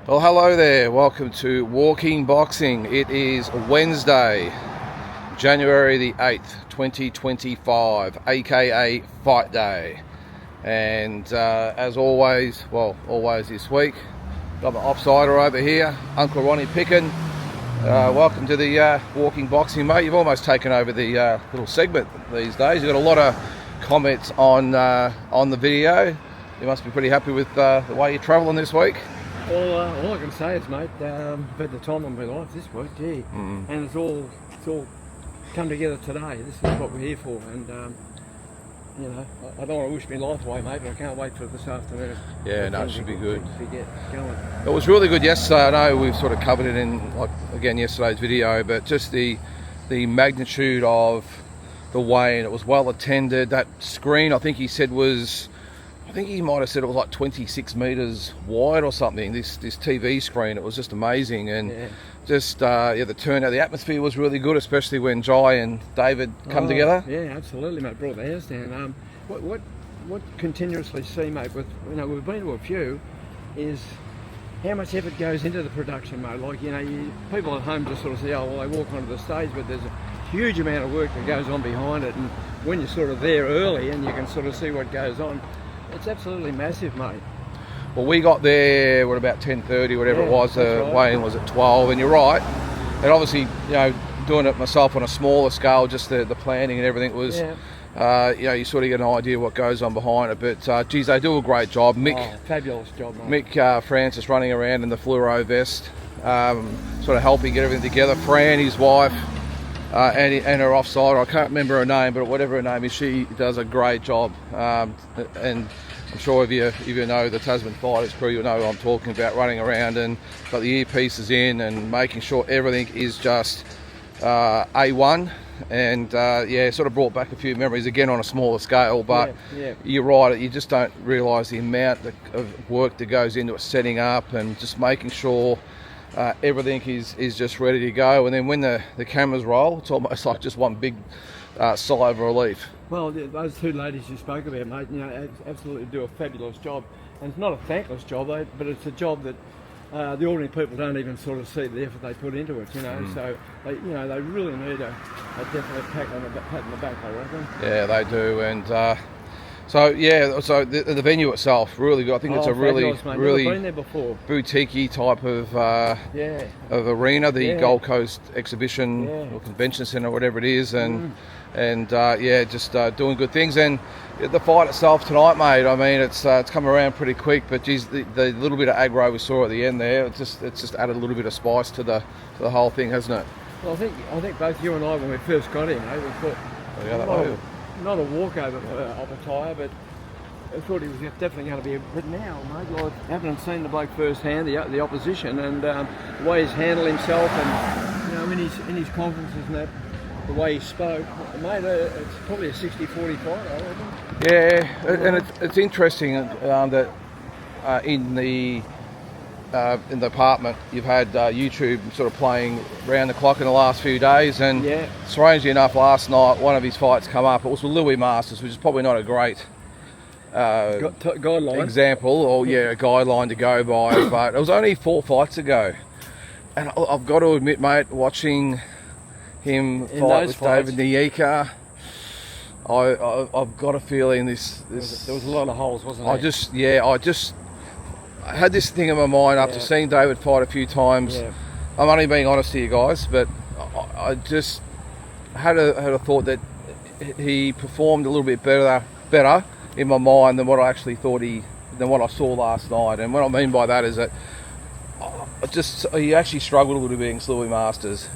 Well, hello there. Welcome to Walking Boxing. It is Wednesday, January the 8th, 2025, aka Fight Day. And as always, always this week, got my offsider over here, Uncle Ronnie Pickin. Welcome to the Walking Boxing, mate. You've almost taken over the little segment these days. You've got a lot of comments on the video. You must be pretty happy with the way you're travelling this week. All I can say is, mate, I've had the time of my life this week, and it's all come together today. This is what we're here for, and I don't want to wish my life away, mate, but I can't wait for this afternoon. Yeah, no, it should be good. To get going. It was really good yesterday. I know we've sort of covered it in, yesterday's video, but just the magnitude of the weigh-in. It was well attended. That screen, I think he might have said it was like 26 metres wide or something, this TV screen. It was just amazing, and the turnout, the atmosphere was really good, especially when Jai and David come together. Yeah, absolutely, mate. Brought the house down. What continuously see, mate, with we've been to a few, is how much effort goes into the production, mate. Like, people at home just sort of say, oh, well, they walk onto the stage, but there's a huge amount of work that goes on behind it, and when you're sort of there early and you can sort of see what goes on, it's absolutely massive, mate. Well, we got there at about 10:30, whatever it was. The right. weigh-in was at 12, and you're right. And obviously, doing it myself on a smaller scale, just the planning and everything was, you sort of get an idea what goes on behind it. But geez, they do a great job. Fabulous job, mate. Mick Francis running around in the fluoro vest, sort of helping get everything together. Fran, his wife, and her offside, I can't remember her name, but whatever her name is, she does a great job. And I'm sure if you know the Tasman Fighters crew, you'll know what I'm talking about, running around and got the earpieces in and making sure everything is just A1. And sort of brought back a few memories again on a smaller scale, but you're right, you just don't realise the amount of work that goes into it, setting up and just making sure everything is just ready to go. And then when the cameras roll, it's almost like just one big sigh of relief. Well, those two ladies you spoke about, mate, absolutely do a fabulous job. And it's not a thankless job, but it's a job that the ordinary people don't even sort of see the effort they put into it, So they really need a definite pat on the back, I reckon. Yeah, they do. And so the venue itself, really good. I think it's a really been there before. Boutique-y type of arena, the Gold Coast Exhibition or Convention Centre, whatever it is, and just doing good things. And the fight itself tonight, mate, I mean, it's come around pretty quick, but geez, the little bit of aggro we saw at the end there, it's just added a little bit of spice to the whole thing, hasn't it? Well, I think both you and I, when we first got in, we thought, not a walkover for Opetaia, but I thought he was definitely going to be. But now, mate, like, I haven't seen the bloke firsthand, the opposition, and the way he's handled himself, and in his conferences and that, the way he spoke, mate, it's probably a 60-40 fight, I reckon. Yeah, and it's interesting that in the apartment you've had YouTube sort of playing round the clock in the last few days, and strangely enough, last night one of his fights come up. It was with Louis Masters, which is probably not a great guideline example, or a guideline to go by, but it was only 4 fights ago, and I've got to admit, mate, watching him fight with David Nyika, I've got a feeling this there was a lot of holes, wasn't there? I had this thing in my mind after seeing David fight a few times. I'm only being honest to you guys, but I just had a thought that he performed a little bit better in my mind than what I actually thought than what I saw last night. And what I mean by that is that he actually struggled a little bit against Louis Masters.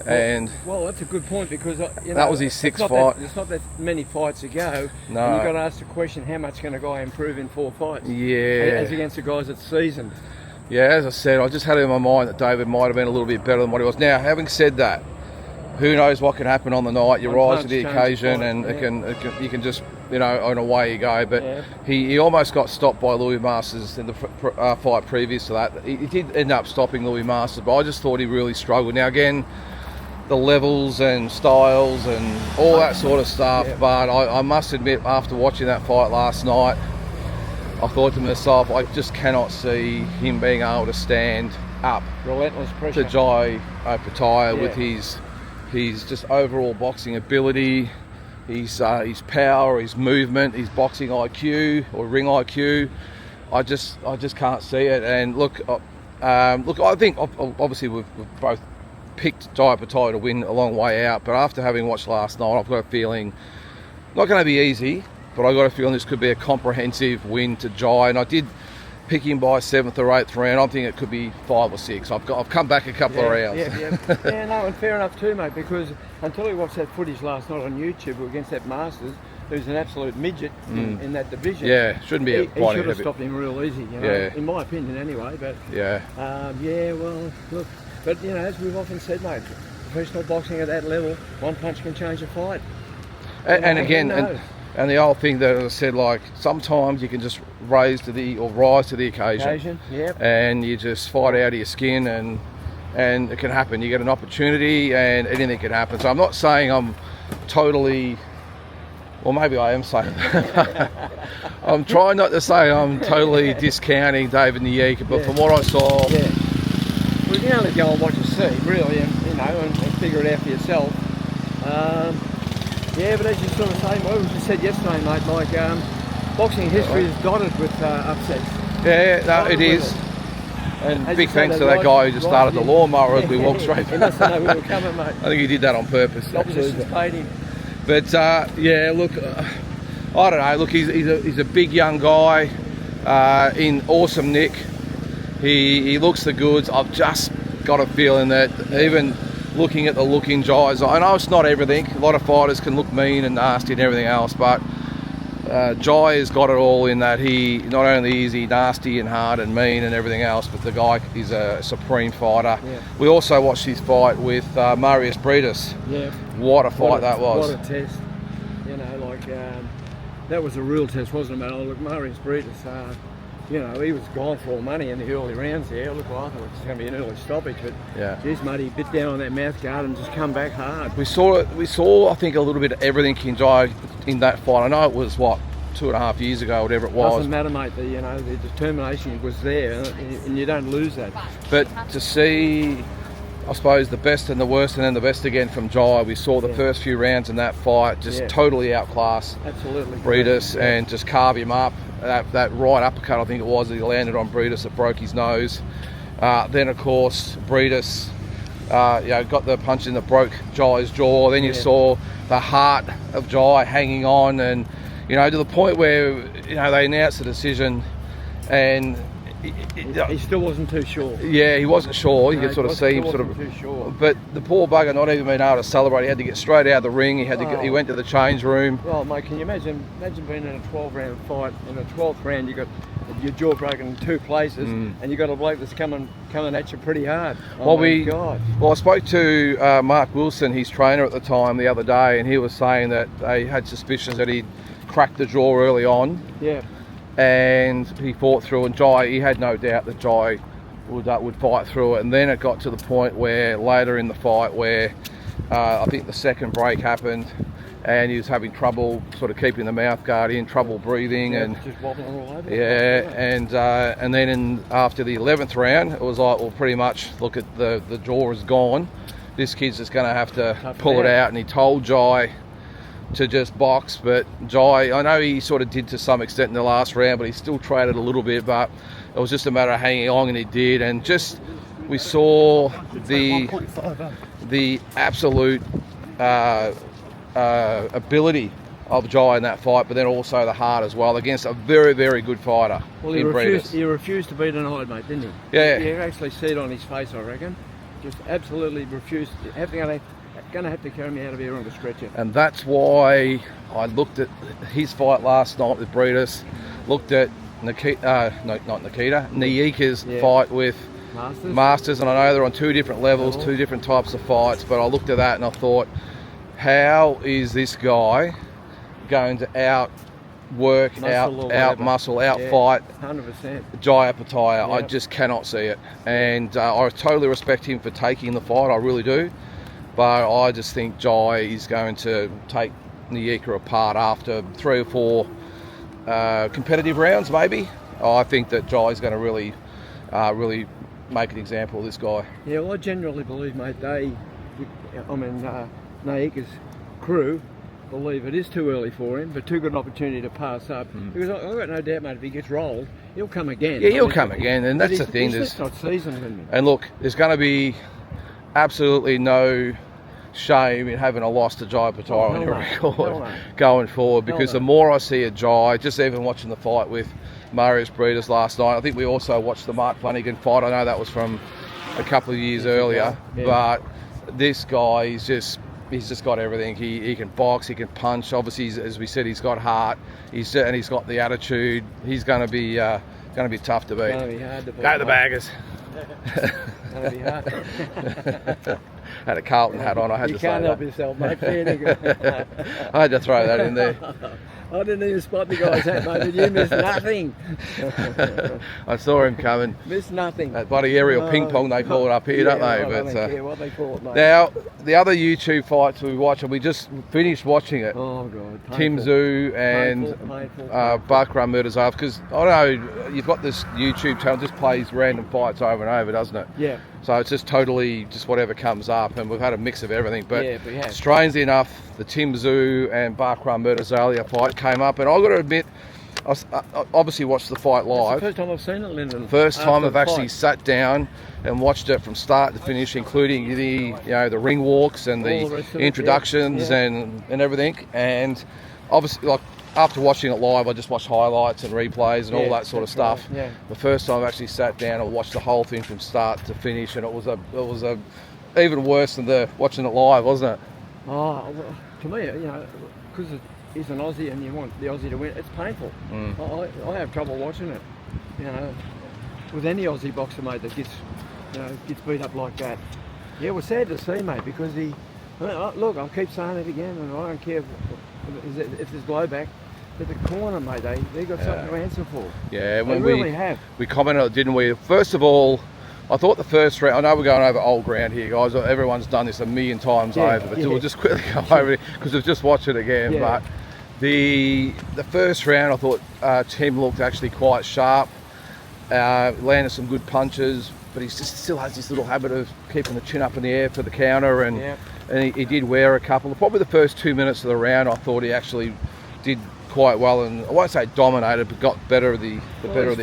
Well, that's a good point, because that was his sixth fight. There's not that many fights ago. No. And you've got to ask the question, how much can a guy improve in 4 fights? Yeah. As against the guys that's seasoned. Yeah, as I said, I just had it in my mind that David might have been a little bit better than what he was. Now, having said that, who knows what can happen on the night? You rise to the occasion, and you can just, on away you go. But he almost got stopped by Louis Masters in the fight previous to that. He did end up stopping Louis Masters, but I just thought he really struggled. Now, again, the levels and styles and all that sort of stuff, but I must admit, after watching that fight last night, I thought to myself, I just cannot see him being able to stand up Relentless pressure. to Tszyu Opetaia Yeah. with his just overall boxing ability, his power, his movement, his boxing IQ or ring IQ. I just can't see it. And look, I think obviously we've both picked Tszyu Opetaia to win a long way out, but after having watched last night, I've got a feeling not going to be easy, but I've got a feeling this could be a comprehensive win to Tszyu. And I did pick him by 7th or 8th round. I think it could be 5 or 6. I've come back a couple of rounds. Yeah, no, and fair enough too, mate, because until we watched that footage last night on YouTube against that Masters, who's an absolute midget in that division. Yeah, shouldn't be He fighting should have heavy. stopped him real easy, you know, Yeah. in my opinion anyway. But Yeah. well, look, but you know, as we've often said, mate, professional boxing at that level, one punch can change a fight. And Who again, knows? and the old thing that I said, like sometimes you can just rise to the occasion, Yep. and you just fight out of your skin, and it can happen. You get an opportunity, and anything can happen. So I'm not saying I'm totally, well, maybe I am saying that. I'm trying not to say I'm totally discounting David Nyika, but from what I saw, Yeah. Well, you can only go and watch and see, really, and you know, and figure it out for yourself. Yeah, but as you sort of say, well, as you said yesterday, mate, like boxing history is dotted with upsets. yeah, no, Dotted it with is. it. And As big you say, thanks to they're that guy who just started the right lawnmower as we walked straight He past. must have known we were coming, mate. I think he did that on purpose. The opposition's paid him. But yeah, look, I don't know. Look, he's a big young guy in awesome nick. He looks the goods. I've just got a feeling that even looking at the looking Tszyu, I know it's not everything. A lot of fighters can look mean and nasty and everything else, but Tszyu has got it all in that he not only is he nasty and hard and mean and everything else, but the guy is a supreme fighter. Yeah. We also watched his fight with Marius Briedis. Yeah. What a fight that was. What a test. You know, like, that was a real test, wasn't it, mate? Oh, look, Marius Briedis, you know, he was gone for all money in the early rounds there. Look, I thought it was going to be an early stoppage, but Yeah. geez, mate, he bit down on that mouth guard and just come back hard. We saw, I think, a little bit of everything in Tszyu in that fight. I know it was, 2.5 years ago, whatever it was. Doesn't matter, mate. The determination was there, and you don't lose that. But to see, I suppose, the best and the worst and then the best again from Tszyu, we saw the first few rounds in that fight just totally outclass Absolutely. Briedis and just carve him up. That right uppercut, I think it was, that he landed on Briedis that broke his nose. Then, of course, Briedis got the punch in that broke Tszyu's jaw. Then you saw the heart of Tszyu hanging on, and to the point where they announced the decision, and he still wasn't too sure. Yeah, he wasn't sure. You could sort of see him too sure. But the poor bugger not even being able to celebrate. He had to get straight out of the ring. He had to get, he went to the change room. Well, mate, can you imagine being in a 12-round fight? In the 12th round, you got your jaw broken in 2 places, and you got a bloke that's coming at you pretty hard. Well, I spoke to Mark Wilson, his trainer at the time, the other day, and he was saying that they had suspicions that he'd cracked the jaw early on. Yeah. And he fought through, and he had no doubt that Tszyu would fight through it. And then it got to the point where later in the fight where I think the second break happened, and he was having trouble sort of keeping the mouth guard in, trouble breathing, and just wobbling all over. and then after the 11th round, it was like, well, pretty much, look at the jaw is gone. This kid's just going to have to pull it out, and he told Tszyu to just box, but Tszyu, I know he sort of did to some extent in the last round, but he still traded a little bit, but it was just a matter of hanging on, and he did, and just we saw the absolute ability of Tszyu in that fight, but then also the heart as well against a very, very good fighter. Well, he refused to be denied, mate, didn't he? Yeah. You actually see it on his face, I reckon. Just absolutely refused. Going to have to carry me out of here on the stretcher. And that's why I looked at his fight last night with Briedis, looked at Nyika's fight with Masters, and I know they're on 2 different levels, 2 different types of fights, but I looked at that and I thought, how is this guy going to outwork, out-muscle, out-fight 100%. Tszyu Opetaia? I just cannot see it. And I totally respect him for taking the fight, I really do. But I just think Tszyu is going to take Nyika apart after 3 or 4 competitive rounds, maybe. I think that Jai's going to really make an example of this guy. Yeah, well, I generally believe, mate, Nyika's crew believe it is too early for him, but too good an opportunity to pass up. Because I've got no doubt, mate, if he gets rolled, he'll come again. Yeah, he'll come again, and that's the thing. He's not seasoned. And look, there's going to be absolutely no shame in having a loss to Jai Opetaia on your record going forward, because the more I see a Jai, just even watching the fight with Marius Breeders last night, I think we also watched the Mark Flanagan fight. I know that was from a couple of years earlier, but this guy, he's just got everything. He can box, he can punch. Obviously, as we said, he's got heart. He's got the attitude. He's going to be tough to beat. It's going to be hard to beat. Go the Baggers. It's going to be hard. Had a Carlton hat on. I had to say that. You can't help yourself, mate. I had to throw that in there. I didn't even spot the guy's hat, mate, but you missed nothing. I saw him coming. Missed nothing. That bloody aerial ping pong they call it up here, don't they? I don't care what they call it, mate. Now, the other YouTube fights we watch, and we just finished watching it. Oh, God. Tszyu and Bakram Murata, because I don't know, you've got this YouTube channel, just plays random fights over and over, doesn't it? Yeah. So it's just totally just whatever comes up, and we've had a mix of everything. But we have. Strangely enough, the Tszyu and Bakram Murata fight came up, and I've got to admit, I obviously watched the fight live. It's the first time I've seen it, Lyndon. First time I've actually sat down and watched it from start to finish, including the ring walks and the introductions and everything. And obviously, like, after watching it live, I just watched highlights and replays and all that sort of stuff. Right, yeah. The first time I actually sat down and watched the whole thing from start to finish, and it was even worse than watching it live, wasn't it? Oh, well, to me, because he's an Aussie and you want the Aussie to win, it's painful. I have trouble watching it. With any Aussie boxer, mate, that gets beat up like that. Yeah, it was sad to see, mate, because look, I'll keep saying it again, and I don't care if there's blowback. But the corner, mate, they got something to answer for. Yeah, they really have. We commented on it, didn't we? First of all, I thought the first round, I know we're going over old ground here, guys. Everyone's done this a million times over, but we'll just quickly go over it because we've just watched it again. But the first round, I thought Tim looked actually quite sharp, landed some good punches, but he still has this little habit of keeping the chin up in the air for the counter, and he did wear a couple. Probably the first 2 minutes of the round, I thought he actually did quite well, and I won't say dominated, but got better of the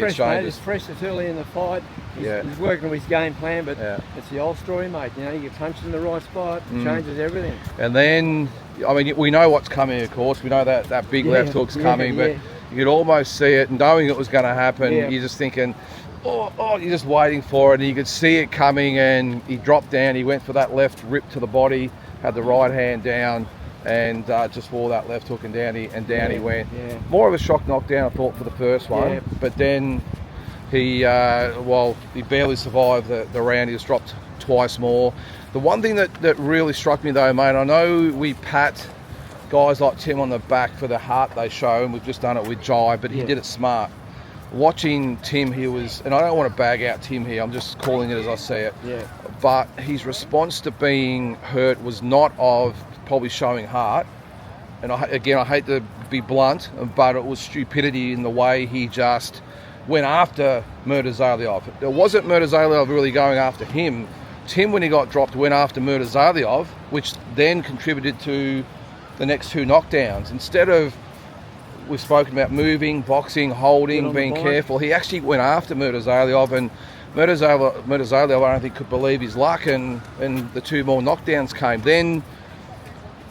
exchanges. He's fresh. It's early in the fight. He's working with his game plan, but it's the old story, mate. You get punched in the right spot, changes everything. And then, I mean, we know what's coming, of course. We know that big left hook's coming, but you could almost see it, and knowing it was going to happen, you're just thinking, you're just waiting for it, and you could see it coming, and he dropped down. He went for that left rip to the body, had the right hand down, and just wore that left hook, and down he went. More of a shock knockdown, I thought, for the first one, but then he barely survived the round. He was dropped twice more. The one thing that really struck me, though, mate, I know we pat guys like Tim on the back for the heart they show, and we've just done it with Jai, but he did it smart. Watching Tim, he was, and I don't want to bag out Tim here, I'm just calling it as I see it, but his response to being hurt was not of probably showing heart, and I hate to be blunt, but it was stupidity in the way he just went after Murata. It wasn't Murata really going after him. Tim, when he got dropped, went after Murata, which then contributed to the next two knockdowns. Instead of, we've spoken about moving, boxing, holding, being careful, he actually went after Murata, and Murata, I don't think, could believe his luck, and the two more knockdowns came. Then,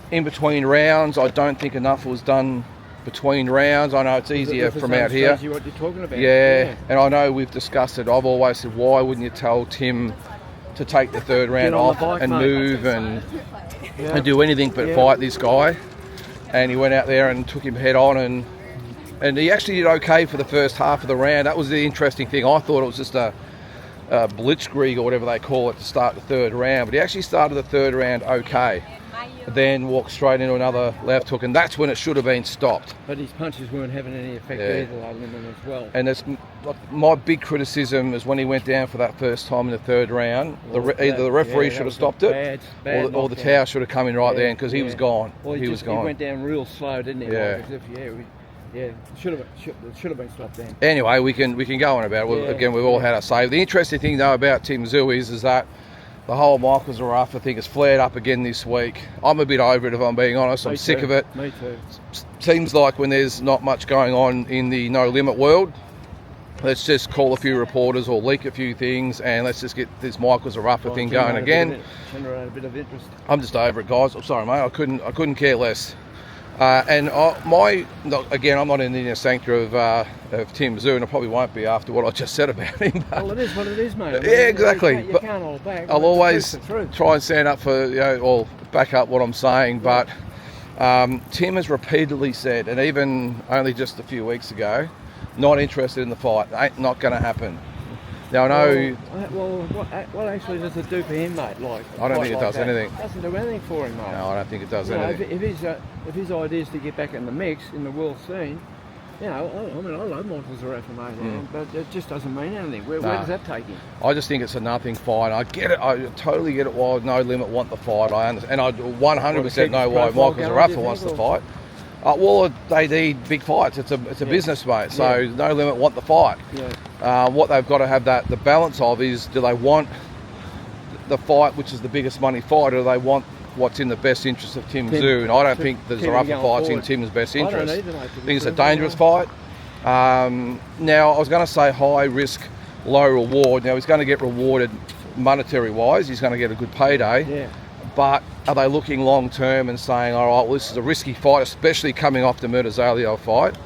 in between rounds, I don't think enough was done between rounds. I know it's easier from out here. What you're talking about. And I know we've discussed it. I've always said, why wouldn't you tell Tim to take the third round off and move and do anything but fight this guy? And he went out there and took him head on, and he actually did okay for the first half of the round. That was the interesting thing. I thought it was just a blitzkrieg or whatever they call it to start the third round, but he actually started the third round okay. Then walked straight into another left hook, and that's when it should have been stopped. But his punches weren't having any effect either, as well. And it's my big criticism is when he went down for that first time in the third round, either the referee should have stopped it, or the towel should have come in right then, because he was gone. Well, he was gone. He went down real slow, didn't he? Yeah. Like, as if, Yeah, should have been stopped then. Anyway, we can go on about it. Again, we've all had our say. The interesting thing though about Tszyu is that the whole Michael Zerafa thing has flared up again this week. I'm a bit over it, if I'm being honest. I'm sick of it. Me too. Seems like when there's not much going on in the no limit world, let's just call a few reporters or leak a few things, and let's just get this Michael Zerafa thing going again. Generate a bit of interest. I'm just over it, guys. I'm sorry, mate. I couldn't care less. Again, I'm not in the inner sanctuary of Tszyu, and I probably won't be after what I just said about him. Well, it is what it is, mate. I mean, yeah, exactly. You can't hold back. I'll always try and stand up for, or back up what I'm saying. But Tim has repeatedly said, and even only just a few weeks ago, not interested in the fight. Ain't not going to happen. Now I know. Well, what actually does it do for him, mate? Like, I don't think it does anything. It doesn't do anything for him, mate. No, I don't think it does anything. If his idea is to get back in the mix in the world scene, I love Michael Zerafa, mate, but it just doesn't mean anything. Where does that take him? I just think it's a nothing fight. I get it. I totally get it why No Limit want the fight. I understand, and I 100% know why Michael Zerafa wants the fight. Well, they need big fights. It's a business, mate. So No Limit want the fight. Yeah. What they've got to have the balance of is, do they want the fight, which is the biggest money fight, or do they want what's in the best interest of Tszyu? And I don't think the Zerafa fight's in Tim's best interest. I think it's a dangerous fight. Now, I was going to say high risk, low reward. Now, he's going to get rewarded monetary-wise. He's going to get a good payday. Yeah. But are they looking long term and saying, all right, well, this is a risky fight, especially coming off the Murata fight?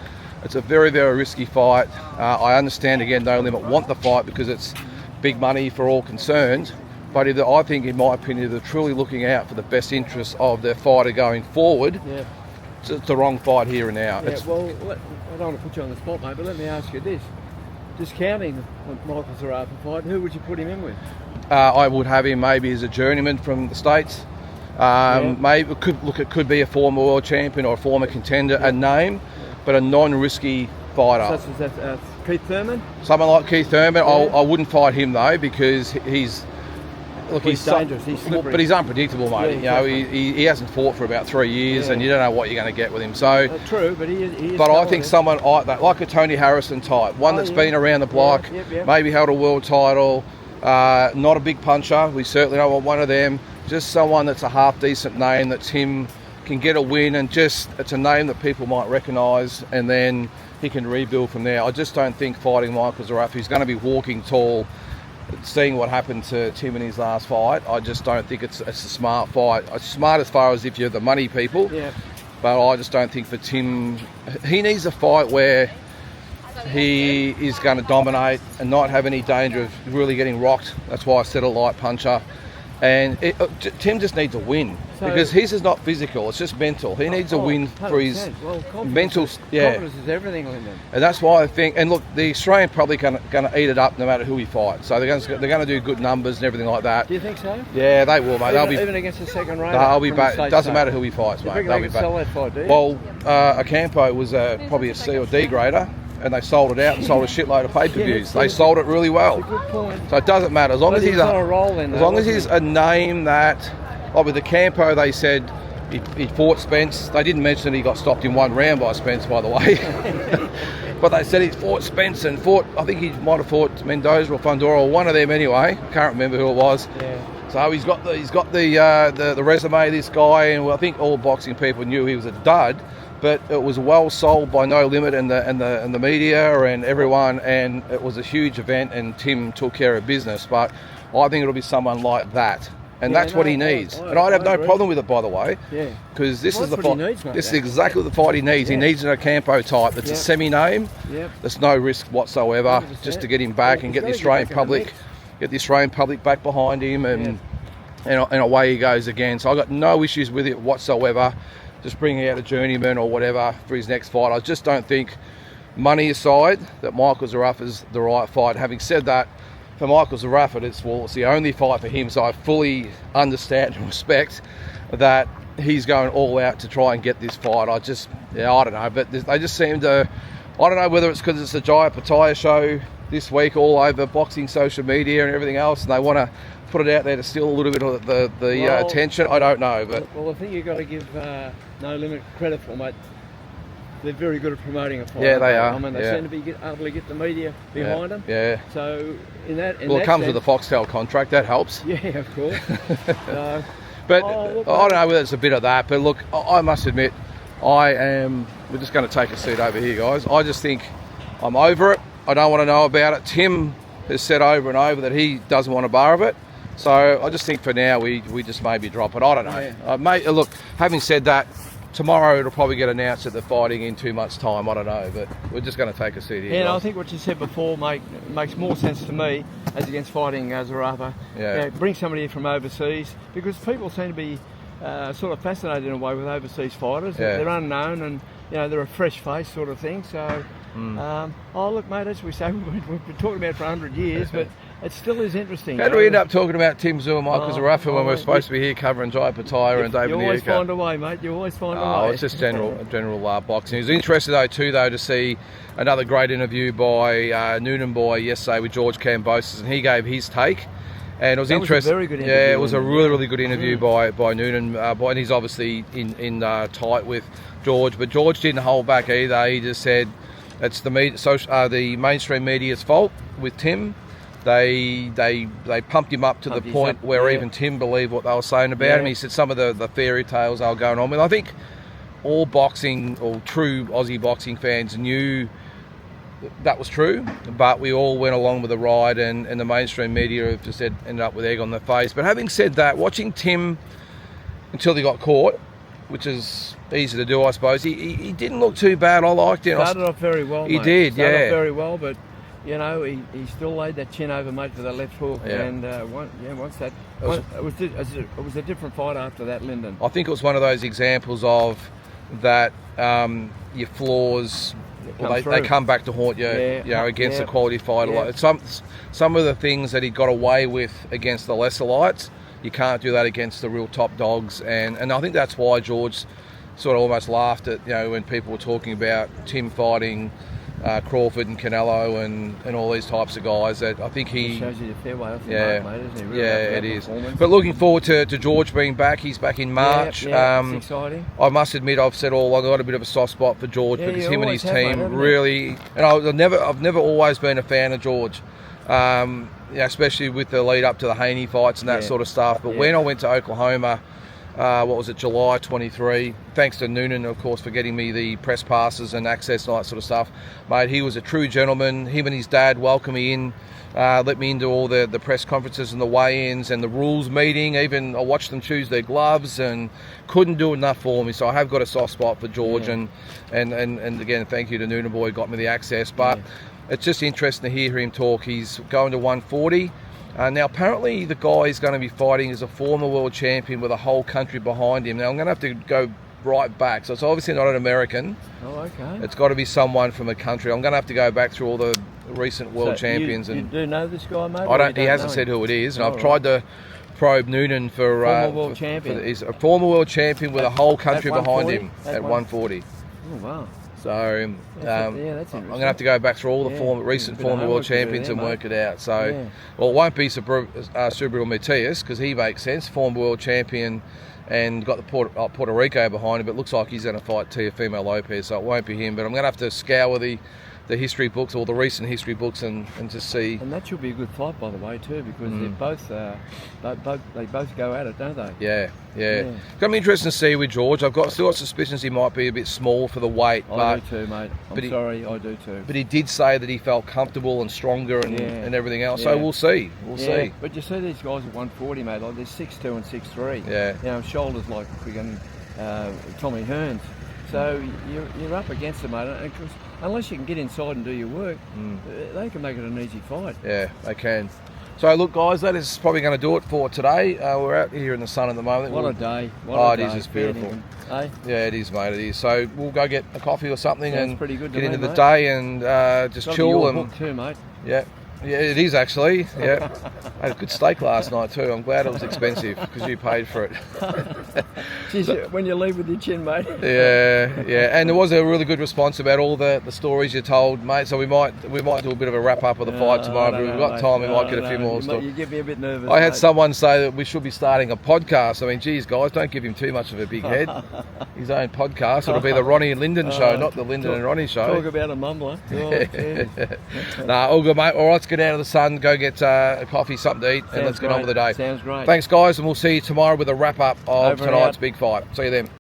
It's a very, very risky fight. I understand, again, No Limit want the fight because it's big money for all concerned. But I think, in my opinion, they're truly looking out for the best interests of their fighter going forward. Yeah. It's the wrong fight here and now. Yeah, well, I don't want to put you on the spot, mate, but let me ask you this. Discounting the Michael Zerafa fight, who would you put him in with? I would have him maybe as a journeyman from the States. Maybe it could be a former world champion or a former contender, a name, but a non-risky fighter. Such as Keith Thurman? Someone like Keith Thurman. Yeah. I wouldn't fight him though, because he's dangerous. He's slippery. But he's unpredictable, mate. Yeah, he hasn't fought for about 3 years, and you don't know what you're going to get with him. So true, but he is. But I think someone like that, like a Tony Harrison type, one that's been around the block, maybe held a world title. Not a big puncher. We certainly don't want one of them. Just someone that's a half decent name that Tim can get a win, and just it's a name that people might recognise, and then he can rebuild from there. I just don't think fighting Michael Zerafa, he's going to be walking tall. Seeing what happened to Tim in his last fight, I just don't think it's a smart fight. It's smart as far as if you're the money people, but I just don't think for Tim, he needs a fight where he is going to dominate and not have any danger of really getting rocked. That's why I said a light puncher. And Tim just needs a win, because his is not physical, it's just mental. He needs a win for his mental. Confidence is everything with him. And that's why I think, and look, the Australian public are going to eat it up no matter who he fights. So they're going to do good numbers and everything like that. Do you think so? Yeah, they will, mate. Even against the second rater? They'll be back. It doesn't matter who he fights, mate. They'll be back. Sell that fight, do you? Well, Ocampo was probably a C or D grader, and they sold it out and sold a shitload of pay-per-views. They sold it really well. That's a good point. So it doesn't matter. As long as he's a name that, like with the Campo, they said he fought Spence. They didn't mention that he got stopped in one round by Spence, by the way. But they said he fought Spence and I think he might have fought Mendoza or Fundora, or one of them anyway. Can't remember who it was. Yeah. So he's got the resume, this guy, and I think all boxing people knew he was a dud. But it was well sold by No Limit and the media and everyone, and it was a huge event, and Tim took care of business. But I think it'll be someone like that, and that's what he needs. And I'd have no problem with it, by the way, because this is the fight. This is exactly the fight he needs. He needs an Ocampo type that's a semi-name. There's no risk whatsoever, 100%. Just to get him back and get the Australian public back behind him, and away he goes again. So I've got no issues with it whatsoever. Just bringing out a journeyman or whatever for his next fight. I just don't think, money aside, that Michael Zerafa's the right fight. Having said that, for Michael Zerafa, it's the only fight for him, so I fully understand and respect that he's going all out to try and get this fight. I don't know, but they just seem to, I don't know whether it's because it's a Opetaia show this week all over boxing social media and everything else, and they want to put it out there to steal a little bit of the attention. I don't know, but I think you've got to give No Limit credit for, mate. they're very good at promoting a fight. Yeah, they are. I mean, they seem to be able to get the media behind them. Yeah. So in that, It comes with a Foxtel contract. That helps. Yeah, of course. But I don't know whether it's a bit of that. But look, I must admit, we're just going to take a seat over here, guys. I just think I'm over it. I don't want to know about it. Tim has said over and over that he doesn't want a bar of it. So I just think for now we just maybe drop it. I don't know. Yeah. Look, having said that, tomorrow it'll probably get announced that they're fighting in 2 months' time. I don't know, but we're just going to take a seat here. Yeah, guys. I think what you said before makes more sense to me as against fighting Zerafa. Yeah. Bring somebody in from overseas, because people seem to be sort of fascinated in a way with overseas fighters. Yeah. They're unknown and they're a fresh face sort of thing. So, look, mate, as we say, we've been talking about it for 100 years, but it still is interesting. How do we end up talking about Tim Tszyu and Michael Zerafa when we're supposed to be here covering Opetaia and David You always Nyika? find a way, mate. You always find a way. It's just general boxing. It was interesting though to see another great interview by Noonan Boy yesterday with George Kambosos, and he gave his take. And it was interesting. Was a very good interview. Yeah, it was a really good interview by Noonan. And he's obviously in tight with George, but George didn't hold back either. He just said it's the mainstream media's fault with Tim. They pumped him up to the point where even Tim believed what they were saying about him. He said some of the fairy tales they were going on with. I think all boxing or true Aussie boxing fans knew that was true, but we all went along with the ride, and the mainstream media have just ended up with egg on their face. But having said that, watching Tim until he got caught, which is easy to do, I suppose, he didn't look too bad. I liked him. Started off very well. He mate. did, Started yeah. off very well, but he still laid that chin over, mate, for that left hook, and once that, it was a different fight after that, Lyndon. I think it was one of those examples of that your flaws. They come back to haunt you, against a quality fighter. Like some of the things that he got away with against the lesser lights, you can't do that against the real top dogs. And I think that's why George sort of almost laughed at when people were talking about Tim fighting Crawford and Canelo and all these types of guys. That I think he shows you the fairway off the mark, mate, isn't he? Really it is. But looking forward to George being back. He's back in March. It's exciting. I must admit, I've got a bit of a soft spot for George because him and his team really. And I've never always been a fan of George, especially with the lead up to the Haney fights and that sort of stuff. But when I went to Oklahoma. July 23, thanks to Noonan, of course, for getting me the press passes and access and all that sort of stuff. Mate, he was a true gentleman. Him and his dad welcomed me in, let me into all the press conferences and the weigh-ins and the rules meeting. Even I watched them choose their gloves and couldn't do enough for me. So I have got a soft spot for George, and again, thank you to Noonan Boy, got me the access. But it's just interesting to hear him talk. He's going to 140. Now, apparently the guy he's going to be fighting is a former world champion with a whole country behind him. Now, I'm going to have to go right back. So it's obviously not an American. Oh, okay. It's got to be someone from a country. I'm going to have to go back through all the recent world champions. You do know this guy, mate? He hasn't said who it is. And I've tried to probe Noonan for... Former world champion. He's a former world champion with a whole country behind him at 140. Oh, wow. So I'm going to have to go back through all the recent former world champions and work it out. So, it won't be Subaru Matias because he makes sense, former world champion, and got the Puerto Rico behind him. But it looks like he's going to fight Teofimo Lopez, so it won't be him. But I'm going to have to scour the history books or the recent history books and just see. And that should be a good fight, by the way, too, because they both go at it, don't they? Yeah. It's going to be interesting to see with George. I've still got suspicions he might be a bit small for the weight. I do too, mate. I do too. But he did say that he felt comfortable and stronger and everything else. So we'll see. We'll see. But you see these guys at 140, mate. Like they're 6'2" and 6'3". Yeah. Shoulders like friggin' Tommy Hearns. So you're up against them, mate. And unless you can get inside and do your work, they can make it an easy fight. Yeah, they can. So look, guys, that is probably going to do it for today. We're out here in the sun at the moment. What a day! It is just beautiful. Yeah, it is, mate. It is. So we'll go get a coffee or something and pretty good get into the day and just chill and book too, mate. Yeah. Yeah, it is actually. Yeah, I had a good steak last night too. I'm glad it was expensive because you paid for it. Jeez, when you leave with your chin, mate. Yeah, and there was a really good response about all the stories you told, mate. So we might do a bit of a wrap up of the fight tomorrow. But if we've got time, we might get a few more. You get me a bit nervous. I had someone say that we should be starting a podcast. I mean, geez, guys, don't give him too much of a big head. His own podcast. It'll be the Ronnie and Lyndon show, not the Lyndon and Ronnie show. Talk about a mumbler. Nah, all good, mate. All right, let's get out of the sun, go get a coffee, something to eat, and let's get on with the day. Sounds great. Thanks, guys, and we'll see you tomorrow with a wrap up of tonight's big fight. See you then.